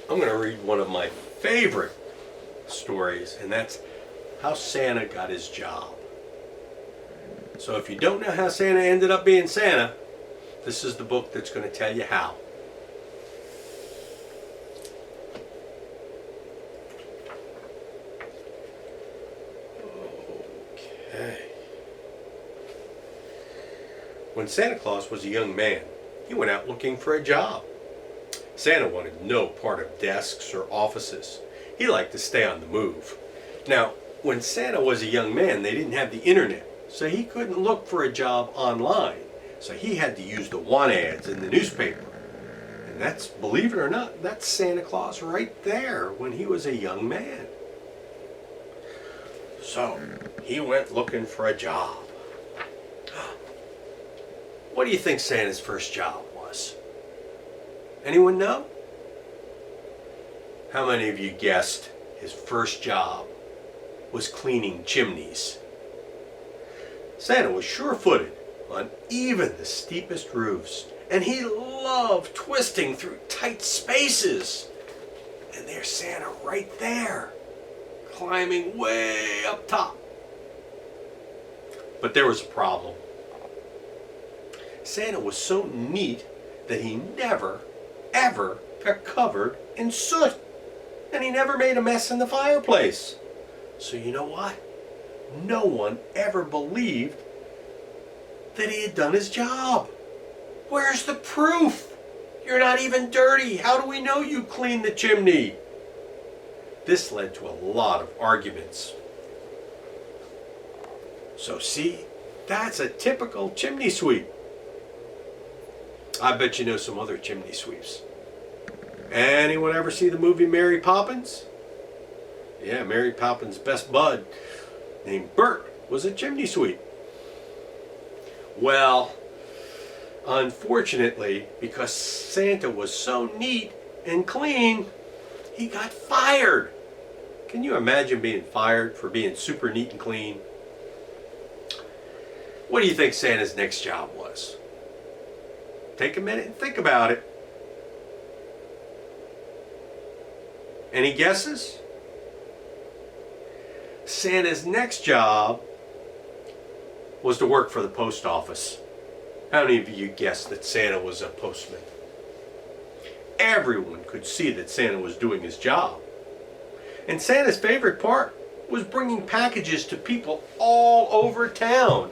I'm going to read one of my favorite stories, and that's how Santa got his job. So if you don't know how Santa ended up being Santa, this is the book that's going to tell you how. Okay. When Santa Claus was a young man, he went out looking for a job. Santa wanted no part of desks or offices. He liked to stay on the move. Now, when Santa was a young man, they didn't have the internet, so he couldn't look for a job online. So he had to use the want ads in the newspaper. And that's, believe it or not, that's Santa Claus right there when he was a young man. So he went looking for a job. What do you think Santa's first job was? Anyone know? How many of you guessed his first job was cleaning chimneys? Santa was sure-footed on even the steepest roofs, and he loved twisting through tight spaces. And there's Santa right there, climbing way up top. But there was a problem. Santa was so neat that he never, ever got covered in soot. And he never made a mess in the fireplace. So you know what? No one ever believed that he had done his job. Where's the proof? You're not even dirty. How do we know you cleaned the chimney? This led to a lot of arguments. So see, that's a typical chimney sweep. I bet you know some other chimney sweeps. Anyone ever see the movie Mary Poppins? Yeah, Mary Poppins' best bud, named Bert, was a chimney sweep. Well, unfortunately, because Santa was so neat and clean, he got fired. Can you imagine being fired for being super neat and clean? What do you think Santa's next job was? Take a minute and think about it. Any guesses? Santa's next job was to work for the post office. How many of you guessed that Santa was a postman? Everyone could see that Santa was doing his job. And Santa's favorite part was bringing packages to people all over town.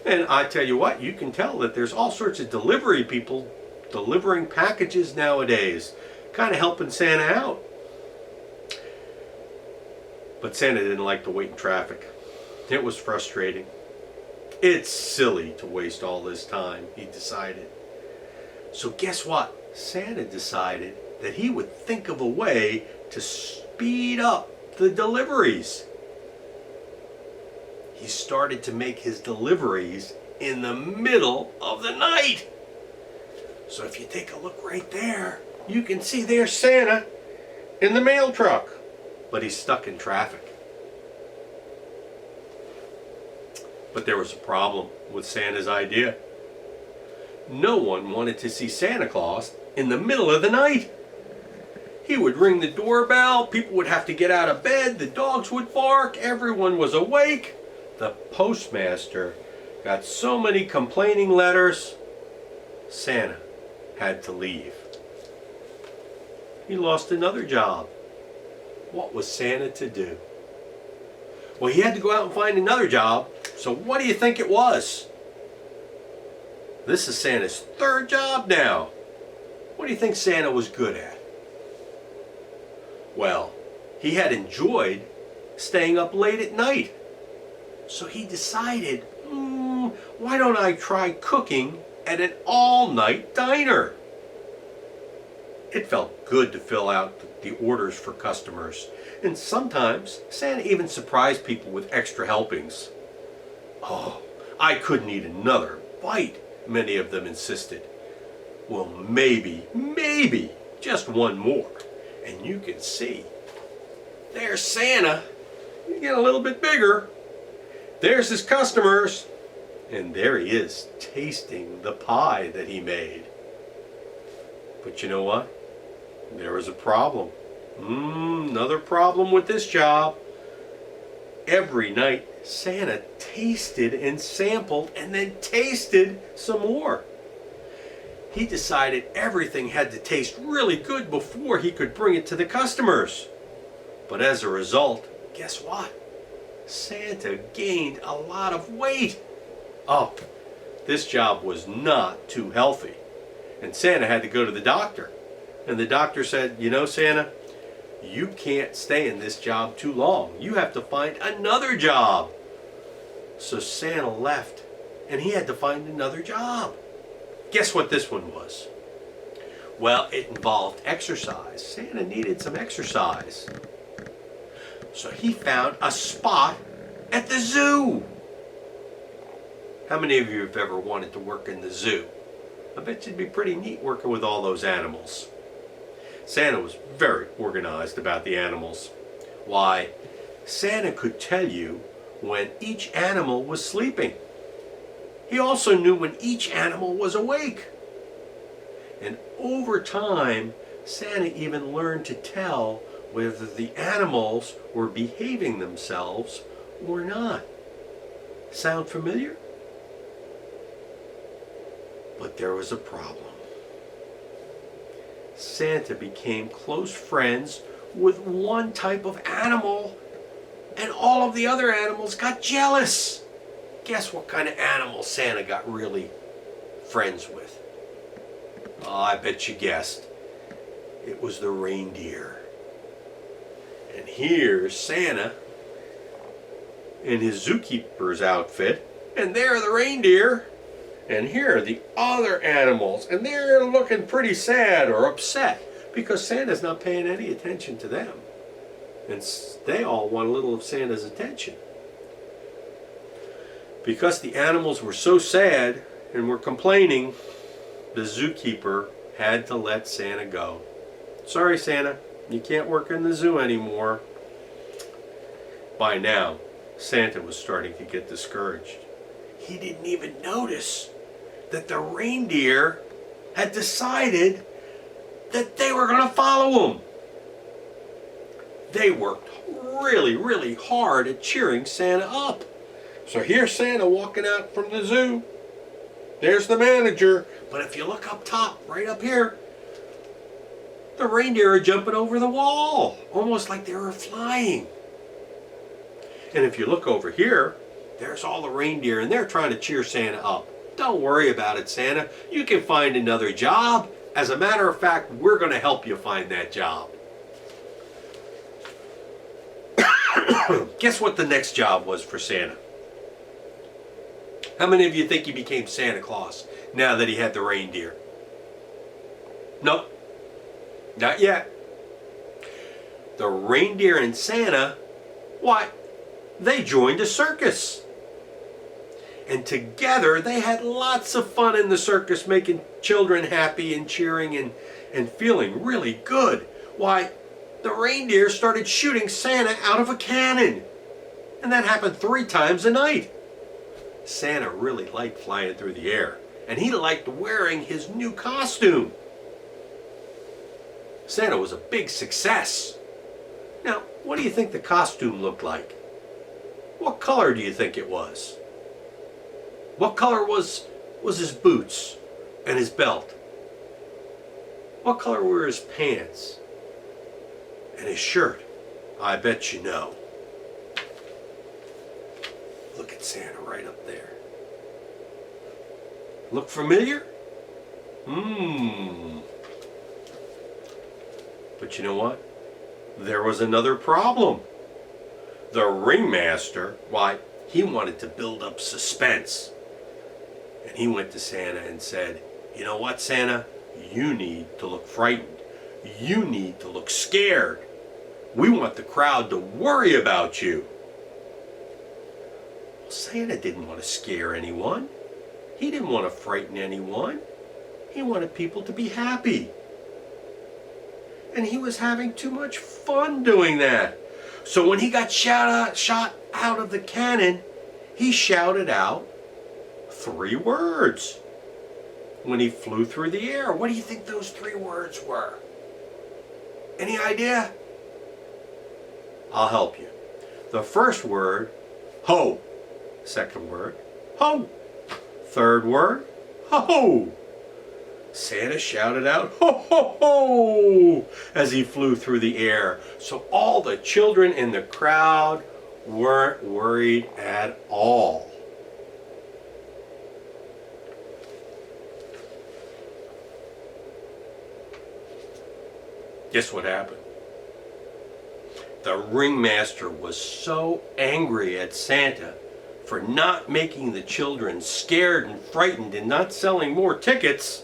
And I tell you what, you can tell that there's all sorts of delivery people delivering packages nowadays, kind of helping Santa out. But Santa didn't like to wait in traffic. It was frustrating. It's silly to waste all this time, he decided. So guess what? Santa decided that he would think of a way to speed up the deliveries. He started to make his deliveries in the middle of the night. So if you take a look right there, you can see there's Santa in the mail truck. But he's stuck in traffic. But there was a problem with Santa's idea. No one wanted to see Santa Claus in the middle of the night. He would ring the doorbell, people would have to get out of bed, the dogs would bark, everyone was awake. The postmaster got so many complaining letters, Santa had to leave. He lost another job. What was Santa to do? Well, he had to go out and find another job. So what do you think it was? This is Santa's third job now. What do you think Santa was good at? Well, he had enjoyed staying up late at night. So he decided, why don't I try cooking at an all-night diner? It felt good to fill out the orders for customers. And sometimes Santa even surprised people with extra helpings. Oh, I couldn't eat another bite, many of them insisted. Well, maybe, just one more. And you can see, there's Santa. You get a little bit bigger. There's his customers. And there he is, tasting the pie that he made. But you know what? There was a problem. Another problem with this job. Every night, Santa tasted and sampled and then tasted some more. He decided everything had to taste really good before he could bring it to the customers. But as a result, guess what? Santa gained a lot of weight. Oh, this job was not too healthy. And Santa had to go to the doctor. And the doctor said, you know, Santa, you can't stay in this job too long. You have to find another job. So Santa left, and he had to find another job. Guess what this one was? Well, it involved exercise. Santa needed some exercise. So he found a spot at the zoo. How many of you have ever wanted to work in the zoo? I bet you'd be pretty neat working with all those animals. Santa was very organized about the animals. Why? Santa could tell you when each animal was sleeping. He also knew when each animal was awake. And over time, Santa even learned to tell whether the animals were behaving themselves or not. Sound familiar? But there was a problem. Santa became close friends with one type of animal, and all of the other animals got jealous. Guess what kind of animal Santa got really friends with? Oh, I bet you guessed. It was the reindeer. And here's Santa in his zookeeper's outfit, and there are the reindeer. And here are the other animals, and they're looking pretty sad or upset because Santa's not paying any attention to them. And they all want a little of Santa's attention. Because the animals were so sad and were complaining, the zookeeper had to let Santa go. Sorry, Santa, you can't work in the zoo anymore. By now, Santa was starting to get discouraged. He didn't even notice that the reindeer had decided that they were going to follow him. They worked really, really hard at cheering Santa up. So here's Santa walking out from the zoo. There's the manager. But if you look up top, right up here, the reindeer are jumping over the wall, almost like they were flying. And if you look over here, there's all the reindeer, and they're trying to cheer Santa up. Don't worry about it, Santa. You can find another job. As a matter of fact, we're going to help you find that job. Guess what the next job was for Santa? How many of you think he became Santa Claus now that he had the reindeer? Nope. Not yet. The reindeer and Santa, what? They joined a circus. And together they had lots of fun in the circus, making children happy and cheering and feeling really good. Why, the reindeer started shooting Santa out of a cannon. And that happened 3 times a night. Santa really liked flying through the air. And he liked wearing his new costume. Santa was a big success. Now, what do you think the costume looked like? What color do you think it was? What color was his boots and his belt? What color were his pants and his shirt? I bet you know. Look at Santa right up there. Look familiar? But you know what? There was another problem. The ringmaster, why, he wanted to build up suspense. And he went to Santa and said, you know what, Santa? You need to look frightened. You need to look scared. We want the crowd to worry about you. Well, Santa didn't want to scare anyone. He didn't want to frighten anyone. He wanted people to be happy. And he was having too much fun doing that. So when he got shot out of the cannon, he shouted out 3 words. When he flew through the air, what do you think those 3 words were? Any idea? I'll help you. The first word, ho. Second word, ho. Third word, ho. Santa shouted out, ho, ho, ho, as he flew through the air. So all the children in the crowd weren't worried at all. Guess what happened? The ringmaster was so angry at Santa for not making the children scared and frightened and not selling more tickets.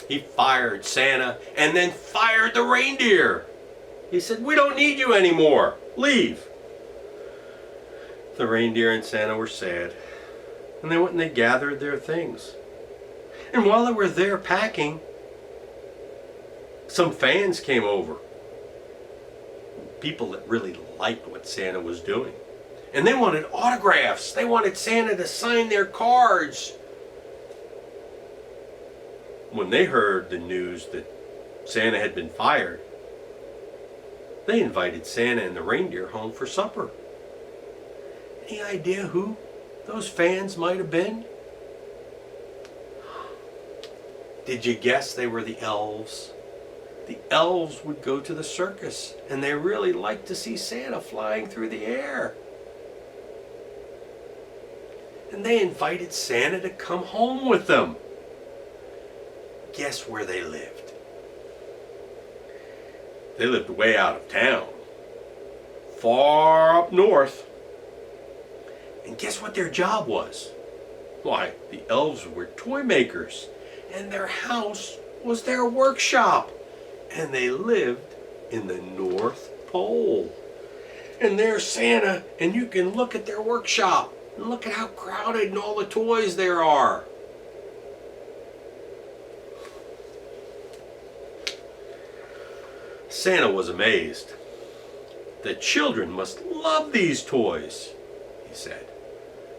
He fired Santa and then fired the reindeer. He said, "We don't need you anymore. Leave." The reindeer and Santa were sad, and they went and they gathered their things. And while they were there packing, some fans came over. People that really liked what Santa was doing. And they wanted autographs. They wanted Santa to sign their cards. When they heard the news that Santa had been fired, they invited Santa and the reindeer home for supper. Any idea who those fans might have been? Did you guess they were the elves? The elves would go to the circus, and they really liked to see Santa flying through the air. And they invited Santa to come home with them. Guess where they lived? They lived way out of town, far up north. And guess what their job was? Why, the elves were toy makers, and their house was their workshop. And they lived in the North Pole. And there's Santa, and you can look at their workshop, and look at how crowded and all the toys there are. Santa was amazed. The children must love these toys, he said.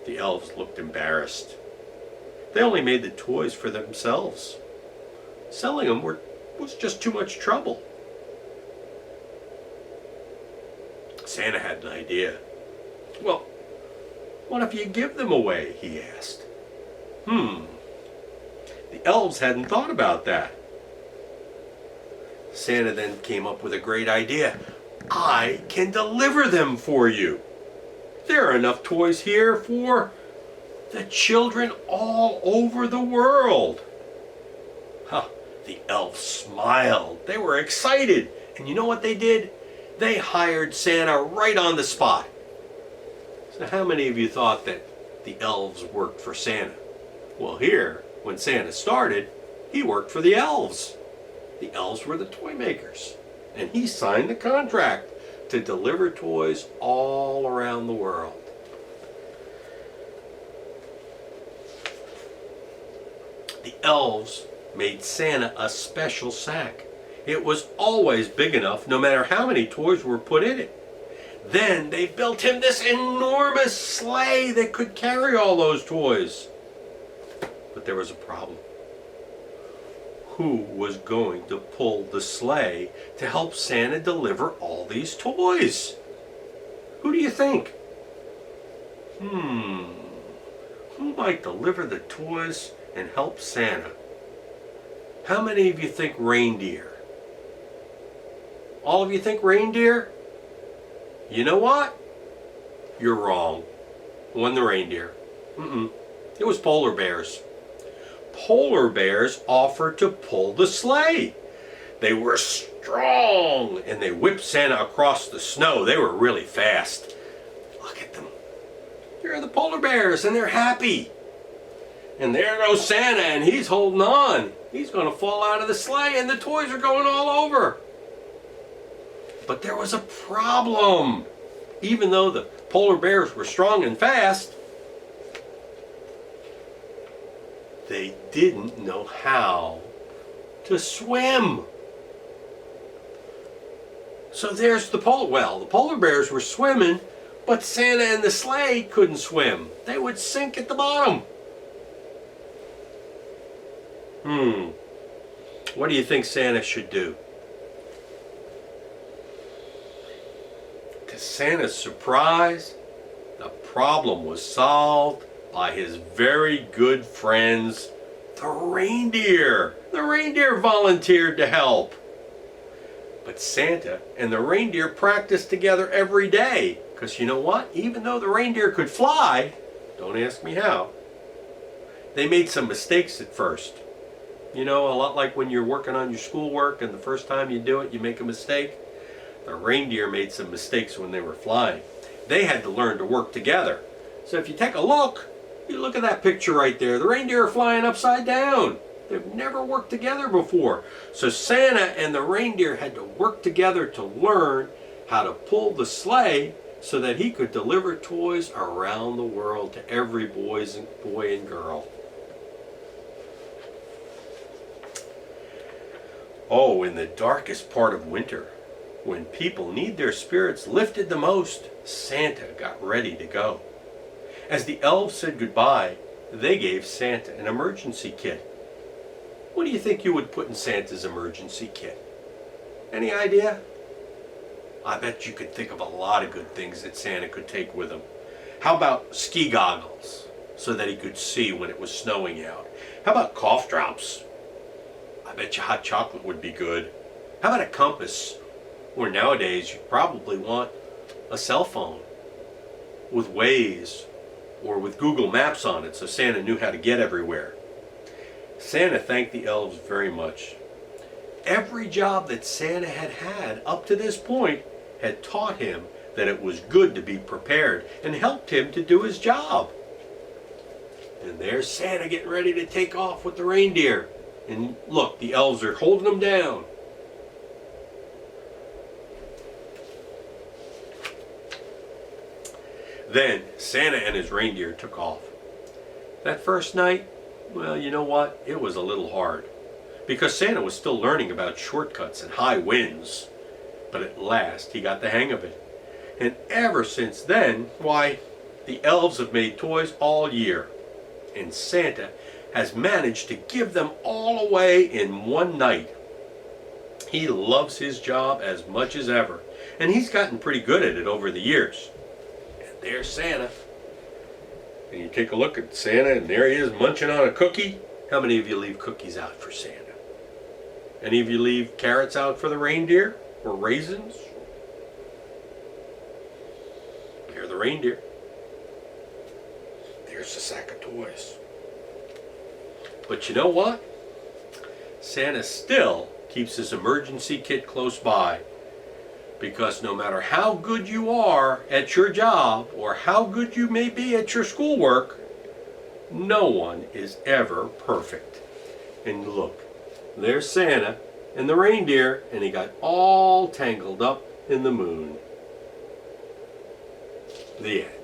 The elves looked embarrassed. They only made the toys for themselves. Selling them was just too much trouble. Santa had an idea. Well, what if you give them away? He asked. The elves hadn't thought about that. Santa then came up with a great idea. I can deliver them for you. There are enough toys here for the children all over the world. The elves smiled. They were excited. And you know what they did? They hired Santa right on the spot. So how many of you thought that the elves worked for Santa? Well, here, when Santa started, he worked for the elves. The elves were the toy makers. And he signed the contract to deliver toys all around the world. The elves made Santa a special sack. It was always big enough no matter how many toys were put in it. Then they built him this enormous sleigh that could carry all those toys. But there was a problem. Who was going to pull the sleigh to help Santa deliver all these toys? Who do you think? Who might deliver the toys and help Santa? How many of you think reindeer? All of you think reindeer? You know what? You're wrong. It wasn't the reindeer. It was polar bears. Polar bears offered to pull the sleigh. They were strong, and they whipped Santa across the snow. They were really fast. Look at them. They're the polar bears, and they're happy. And there goes Santa, and he's holding on. He's going to fall out of the sleigh, and the toys are going all over. But there was a problem. Even though the polar bears were strong and fast, they didn't know how to swim. So there's the polar bears were swimming, but Santa and the sleigh couldn't swim. They would sink at the bottom. What do you think Santa should do? To Santa's surprise, the problem was solved by his very good friends, the reindeer. The reindeer volunteered to help. But Santa and the reindeer practiced together every day. Because you know what? Even though the reindeer could fly, don't ask me how, they made some mistakes at first. You know, a lot like when you're working on your schoolwork and the first time you do it, you make a mistake. The reindeer made some mistakes when they were flying. They had to learn to work together. So if you take a look, you look at that picture right there. The reindeer are flying upside down. They've never worked together before. So Santa and the reindeer had to work together to learn how to pull the sleigh so that he could deliver toys around the world to every boy and girl. Oh, in the darkest part of winter, when people need their spirits lifted the most, Santa got ready to go. As the elves said goodbye, they gave Santa an emergency kit. What do you think you would put in Santa's emergency kit? Any idea? I bet you could think of a lot of good things that Santa could take with him. How about ski goggles, so that he could see when it was snowing out? How about cough drops? I bet you hot chocolate would be good. How about a compass? Or nowadays, you probably want a cell phone with Waze or with Google Maps on it, so Santa knew how to get everywhere. Santa thanked the elves very much. Every job that Santa had had up to this point had taught him that it was good to be prepared and helped him to do his job. And there's Santa getting ready to take off with the reindeer. And look, the elves are holding him down. Then Santa and his reindeer took off. That first night, well, you know what? It was a little hard. Because Santa was still learning about shortcuts and high winds. But at last he got the hang of it. And ever since then, why, the elves have made toys all year. And Santa has managed to give them all away in one night. He loves his job as much as ever. And he's gotten pretty good at it over the years. And there's Santa. And you take a look at Santa, and there he is munching on a cookie. How many of you leave cookies out for Santa? Any of you leave carrots out for the reindeer? Or raisins? They're the reindeer. There's a sack of toys. But you know what? Santa still keeps his emergency kit close by. Because no matter how good you are at your job, or how good you may be at your schoolwork, no one is ever perfect. And look, there's Santa and the reindeer, and he got all tangled up in the moon. The end.